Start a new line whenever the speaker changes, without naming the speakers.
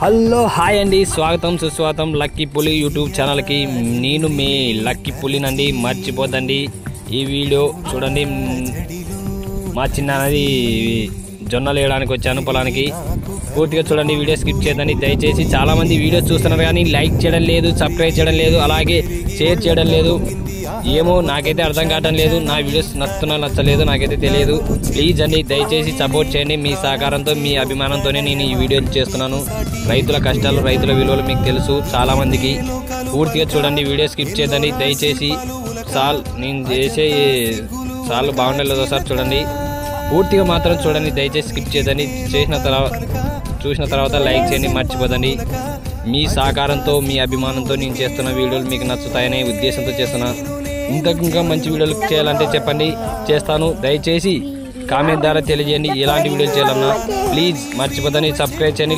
Hello hi అండి, స్వాగతం సుస్వాగతం లక్కీ పులి యూట్యూబ్ ఛానల్కి. నేను మీ లక్కీ పులినండి, మర్చిపోతండి ఈ వీడియో చూడండి. మా చిన్నది జొన్నలు వేయడానికి వచ్చాను పొలానికి. పూర్తిగా చూడండి, వీడియో స్కిప్ చేయదండి దయచేసి. చాలామంది వీడియోస్ చూస్తున్నారు కానీ లైక్ చేయడం లేదు, సబ్స్క్రైబ్ చేయడం లేదు, అలాగే షేర్ చేయడం లేదు. ఏమో నాకైతే అర్థం కావడం లేదు. నా వీడియోస్ నచ్చలేదు నాకైతే తెలియదు. ప్లీజ్ అండి దయచేసి సపోర్ట్ చేయండి. మీ సహకారంతో మీ అభిమానంతోనే నేను ఈ వీడియోలు చేస్తున్నాను. రైతుల కష్టాలు, రైతుల విలువలు మీకు తెలుసు చాలామందికి. పూర్తిగా చూడండి, వీడియో స్కిప్ చేయదండి దయచేసి. నేను చేసే సార్లు బాగుండలేదో సార్ చూడండి. పూర్తిగా మాత్రం చూడండి దయచేసి, స్కిప్ చేయదండి. చూసిన తర్వాత లైక్ చేయండి, మర్చిపోదండి. మీ సహకారంతో మీ అభిమానంతో నేను చేస్తున్న వీడియోలు మీకు నచ్చుతాయనే ఉద్దేశంతో చేస్తున్నా. ఇంకా మంచి వీడియోలు చేయాలంటే చెప్పండి, చేస్తాను. దయచేసి కామెంట్ ద్వారా తెలియజేయండి ఎలాంటి వీడియోలు చేయాలన్నా. ప్లీజ్ మర్చిపోదని సబ్స్క్రైబ్ చేయండి.